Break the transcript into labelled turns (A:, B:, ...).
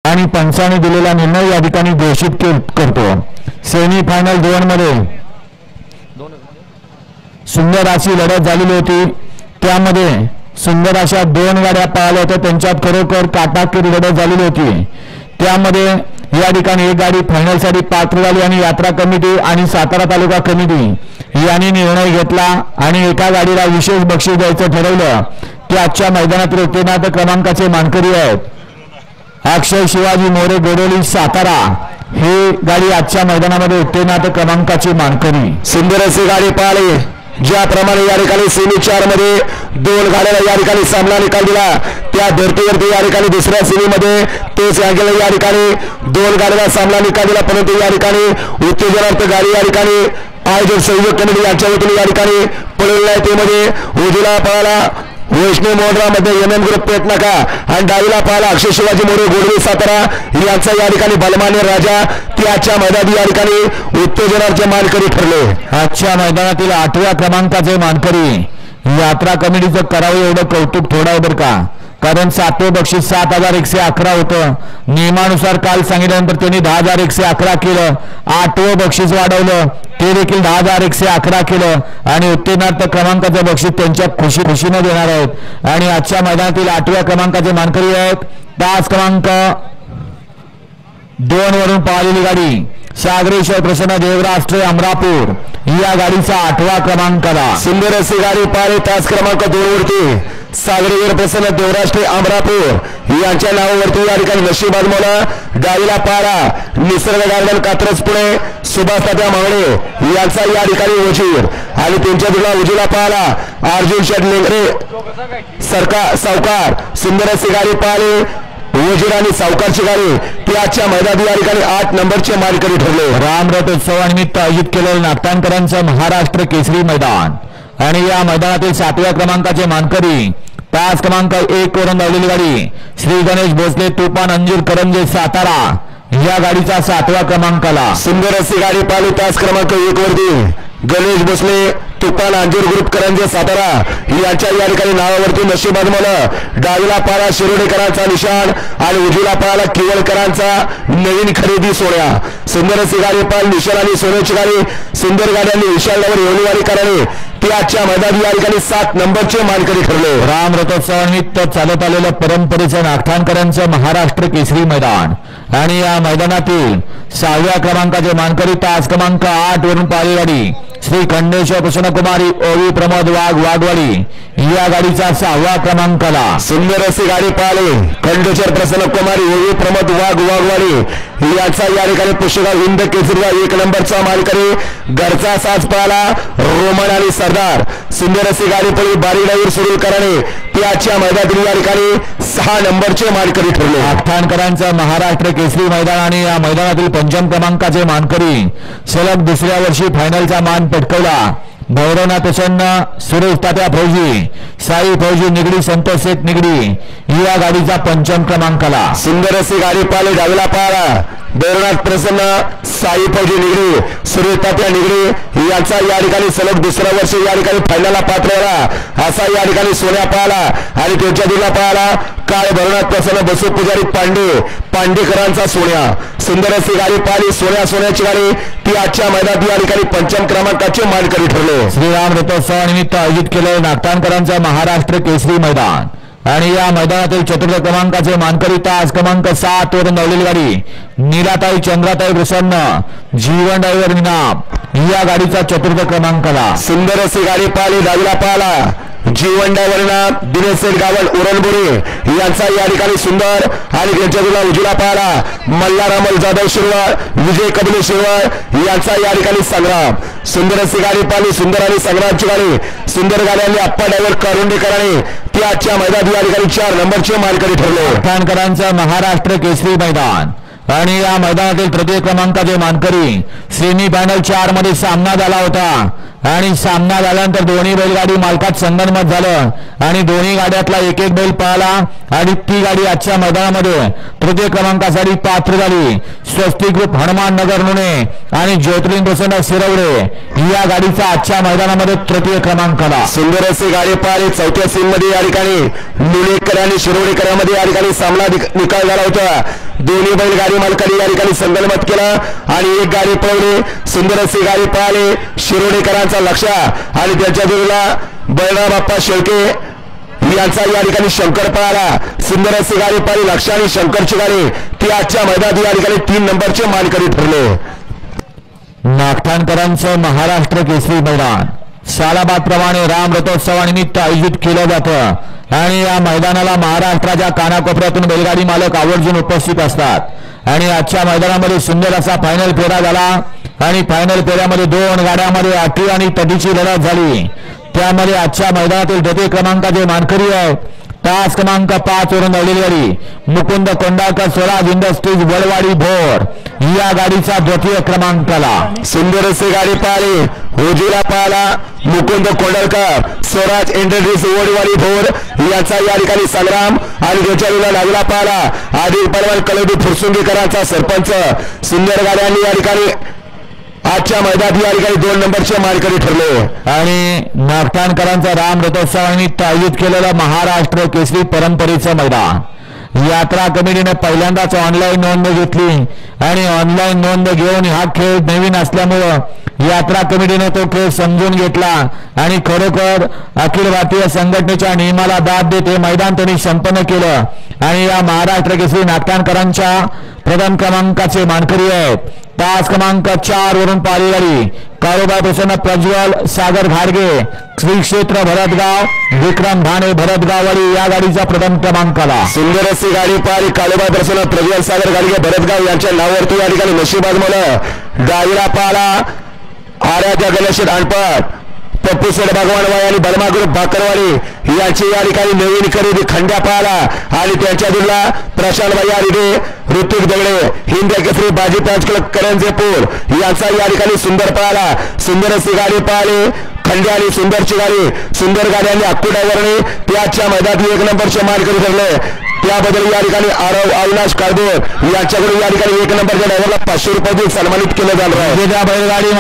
A: आणि पंचाने दिलेला निर्णय या ठिकाणी घोषित करतो। सेमी फायनल 2 मध्ये सुंदर अशी लढत झालेली होती। त्यामध्ये सुंदर अशा 2 गाड्या पळाल्या होत्या, त्यांच्यात खरोखर काटाकीर लढत झालेली होती। त्यामध्ये या ठिकाणी एक गाडी फायनलसाठी पात्र झाली आणि यात्रा कमिटी आणि सातारा तालुका कमिटी यांनी निर्णय घेतला आणि एका गाडीला विशेष बक्षीस द्यायचं ठरवलं की आजच्या मैदानातील उत्तीर्ण क्रमांकाचे मानकरी आहेत अक्षय शिवाजी मोरे गोडोली सातारा। ही गाडी आजच्या मैदानामध्ये उत्तीर्ण क्रमांकाची मानकरी।
B: सुंदर अशी गाडी पळाली, ज्याप्रमाणे या ठिकाणी सेमी 4 मध्ये 2 गाड्याला या ठिकाणी सामना निकाल दिला, त्या धर्तीवरती या ठिकाणी दुसऱ्या सेमीमध्ये तेच या ठिकाणी 2 गाड्याला सामना निकाल दिला। परंतु या ठिकाणी उत्तेजनार्थ गाडी या ठिकाणी आयोजक सहयोग कमिटी यांच्या वतीने या ठिकाणी पळवलेला आहे। त्यामध्ये उजवीला पळाला वैष्णव मोहनरामध्ये एमएम ग्रुप पेटनाका आणि डावीला पाहिला अक्षय शिवाजी मोरे गोडवी सातारा यांचा या ठिकाणी बलमान्य राजा त्याच्या मैदानी या ठिकाणी उत्तेजनाचे मानकरी ठरले।
A: आजच्या मैदानातील 8व्या क्रमांकाचे मानकरी यात्रा कमिटीचं करावं एवढं कौतुक थोडं आहे बरं का, कारण 7वे बक्षीस 7111 होतं। नियमानुसार काल सांगितल्यानंतर त्यांनी 10111 केलं, 8वं बक्षीस वाढवलं ते देखील 10111 केलं आणि उत्तीर्ण क्रमांकाचं बक्षीस त्यांच्या खुशीनं देणार आहेत। आणि आजच्या मैदानातील 8व्या क्रमांकाचे मानकरी आहेत तास क्रमांक 2 वरून पळालेली गाडी सागरेश्वर प्रसन्न देवराष्ट्रे अमरापूर या गाडीचा 8वा क्रमांकाला।
B: सुंदर अशी गाडी पळाली तास क्रमांक 2 वरती सागरेश्वर प्रसन्न देवराष्ट्रे अमरापूर यांच्या नावावरती या ठिकाणी नशीब आजमावला। डावीला पारा निसर्ग गार्डन कात्रज पुणे सुभाष तात्या मावळे यांचा या ठिकाणी वजीर आणि त्यांच्या दिला उजवीला पारा अर्जुन शेट लेंगरे सरकार सावकार। सुंदर अशी गाडी पळाली वजीर आणि सावकारची गाडी ती आजच्या मैदानी या ठिकाणी 8 नंबरचे मानकरी ठरले।
A: रामरथोत्सवानिमित्त आयोजित केलेलं नागठाणकरांचं महाराष्ट्र केसरी मैदान आणि या मैदानातील 7व्या क्रमांकाचे मानकरी तास क्रमांक 1 वरून धावलेली गाडी श्री गणेश भोसले तुफान अंजीर करंजे सातारा या गाडीचा 7व्या क्रमांकाला।
B: सुंदर अशी गाडी पाहिली तास क्रमांक 1 वरती गणेश भोसले तुफान अंजीर ग्रुप करंजे सातारा यांच्या या ठिकाणी नावावरती नशीब आजमावलं। डावीला पारा शिरोडेकरांचा निशाण आणि उजवीला पारा किवळकरांचा नवीन खरेदी सोन्या। सुंदर अशी गाडी पाहिली निशाण आणि सोन्याची गाडी सुंदर गाड्यांनी विशालनगर येवलेवाडीकरांनी ती आजच्या मैदानी या ठिकाणी 7 नंबरचे मानकरी ठरले।
A: रामरथोत्सवानिमित्त चालत आलेलं परंपरेचं नागठाणकरांचं महाराष्ट्र केसरी मैदान आणि या मैदानातील 6व्या क्रमांकाचे मानकरी तास क्रमांक 8 वरून पळालेली गाडी श्री खंडेश्वर प्रसन्नकुमारी ओवी प्रमोद वाघ वाघवाडी या गाडीचा 6व्या क्रमांकाला।
B: सुंदर अशी गाडी पळाली खंडेश्वर प्रसन्नकुमारी ओवी प्रमोद वाघ वाघवाडी यांचा या ठिकाणी पुष्यगाव हिंद केसरीचा 1 नंबरचा मानकरी घरचा साज पळाला रोमन आणि सरदार। सुंदर अशी गाडी पळली बारी डावीर सुरुलकरांनी ती आजच्या मैदानातील या ठिकाणी 6 नंबरचे मानकरी ठरले।
A: नागठाणकरांचं महाराष्ट्र केसरी मैदान आणि या मैदानातील 5म क्रमांकाचे मानकरी सलग दुसऱ्या वर्षी फायनलचा मान पटकवला भैरवनाथ प्रसन्न सुरेश तात्या फौजी साई फौजी निगडी संतोष शेठ निगडी या गाडीचा 5म क्रमांकाला।
B: सुंदर अशी गाडी पळाली डावीला पारा भैरवनाथ प्रसन्न साई फौजी निगडी सुरेश तात्या निगडी यांचा या ठिकाणी सलग दुसऱ्या वर्षी या ठिकाणी फायनलला पात्र झाला असा या ठिकाणी सोन्या पळाला आणि त्यांच्या दिला पळाला काळ भैरवनाथ प्रसन्न बसू पुजारी पांडेकरांचा सोन्या। सुंदर अशी गाडी पळाली सोन्याची गाडी ती आजच्या मैदानात या ठिकाणी 5म क्रमांकाचे मानकरी ठरले।
A: श्रीराम रथोत्सवानिमित्त आयोजित केलेलं नागठाणकरांचं महाराष्ट्र केसरी मैदान आणि या मैदानातील 4th क्रमांकाचे मानकरी तास क्रमांक 7 वरून धावलेली गाडी नीलाताई चंद्राताई प्रसन्न जीवन ड्रायव्हर निनाम या गाडीचा 4th क्रमांकाला।
B: सुंदर अशी गाडी पळाली डावीला पळाला जीवन ड्रायव्हरना दिनेश शेठ गावल उरणबुरी यांचा या ठिकाणी सुंदर आणि त्यांच्या तुला उजवीला पळाला मल्हार अमल जाधव शिरवळ विजय कबले शिरवळ यांचा या ठिकाणी संग्राम। सुंदर अशी गाडी पळाली सुंदर आणि संग्रामची गाडी सुंदर गाड्यांनी अप्पा ड्रायव्हर कारुंडेकरांनी ती आजच्या मैदानात या ठिकाणी 4 नंबरचे मानकरी ठरले।
A: नागठाणकरांचं महाराष्ट्र केसरी मैदान आणि या मैदानातील 3य क्रमांकाचे मानकरी सेमी फायनल 4 मध्ये सामना झाला होता आणि सामना झाल्यानंतर दोन्ही बैलगाडी मालकात संगनमत झालं आणि दोन्ही गाड्यातला एक एक बैल पळाला आणि ती गाडी आजच्या मैदानामध्ये तृतीय क्रमांकासाठी पात्र झाली. स्वस्तिक ग्रुप हनुमान नगर नुणे आणि ज्योतिर्लिंग प्रसन्न शिरवडे या गाडीचा आजच्या मैदानामध्ये तृतीय क्रमांक आला.
B: सुंदर असे गाडी पळाली. चौथ्या सीम मध्ये या ठिकाणी नुणेकर आणि शिरोडेकरांमध्ये या ठिकाणी सामना निकाल झाला होता. दोन्ही बैलगाडी मालकांनी या ठिकाणी संगनमत केला आणि एक गाडी पळवली. सुंदर अशी गाडी पळाली. शिरोडेकरांचा लक्ष आणि त्यांच्या विरुद्ध बळराम बाप्पा शेळके यांचा या ठिकाणी शंकर पळाला. सुंदर अशी गाडी पळाली. लक्ष आणि शंकरची गाडी ती आजच्या मैदानात या ठिकाणी 3 नंबरचे मानकरी ठरले.
A: नागठाणकरांचं महाराष्ट्र केसरी मैदान शालाबादप्रमाणे राम रथोत्सवानिमित्त आयोजित केलं जातं आणि या मैदानाला महाराष्ट्राच्या कानाकोपऱ्यातून बैलगाडी मालक आवर्जून उपस्थित असतात आणि आजच्या मैदानामध्ये सुंदर असा फायनल फेरा झाला आणि फायनल फेऱ्यामध्ये 2 गाड्यामध्ये आठी आणि तटीची लढत झाली. त्यामध्ये आजच्या मैदानातील द्वितीय क्रमांकाचे मानकरी आहेत तास क्रमांक 5 वरून धावलेली गाडी मुकुंद कोंडाळकर स्वराज इंडस्ट्रीज वडवाडी भोर या गाडीचा द्वितीय क्रमांक आला.
B: सुंदर अशी गाडी पळाली. उजवीला पळाला मुकुंद कोंडाळकर स्वराज इंडस्ट्रीज वडवाडी भोर याचा या ठिकाणी संग्राम आणि त्याच्या विरुद्ध लागला पळाला आदिल पलवान कलबी फुरसुंगीकरांचा सरपंच. सुंदर गाड्यांनी या ठिकाणी आजच्या मैदानात या ठिकाणी 2 नंबरचे मानकरी ठरले.
A: आणि नागठाणकरांचा राम रथोत्सवानिमित्त आयोजित केलेलं महाराष्ट्र केसरी परंपरेचं मैदान यात्रा कमिटीने पहिल्यांदाच ऑनलाईन नोंद घेतली आणि ऑनलाईन नोंद घेऊन हा खेळ नवीन असल्यामुळं यात्रा कमिटीने तो खेळ समजून घेतला आणि खरोखर अखिल भारतीय संघटनेच्या नियमाला दाद देत हे मैदान त्यांनी संपन्न केलं आणि या महाराष्ट्र केसरी नागठाणकरांच्या प्रथम क्रमांकाचे मानकरी आहेत तास क्रमांक 4 वरून पाळी गाडी काळोबा प्रसन्न प्रज्वल सागर घाडगे श्री क्षेत्र भरतगाव विक्रम भाणे भरतगाववाडी या गाडीचा प्रथम क्रमांक आला.
B: सुंदर अशी गाडी पाळी. काळोबा प्रसन्न प्रज्वल सागर घाडगे भरतगाव यांच्या नावावरती या ठिकाणी नशीब आजमावलं. डावीला पाळा आर्याच्या गणेश दांडपट पप्पू शेठ भगवानवाडी आणि बर्मा ग्रुप भाकरवाडी यांची या ठिकाणी नवीन खरेदी खंड्या पाळा आणि त्यांच्या जिल्हा प्रशांत भैया रिडे ऋतिक दगडे हिंद केसरी बाजी पॅच क्लब करंजेपूर यांचा या ठिकाणी सुंदर पळाला. सुंदर अशी गाडी पळाली. खंड्या आणि सुंदरची गाडी सुंदर गाड्यांनी अक्कुडावरणी त्याच्या मैदानात 1 नंबरचे मानकरी ठरले. त्याबद्दल या ठिकाणी अविनाश कारदोर यांच्याकडून या ठिकाणी 1 नंबरच्या ड्रायव्हरला 500 रुपये सन्मानित केलं जाणार आहे.
A: बैलगाडी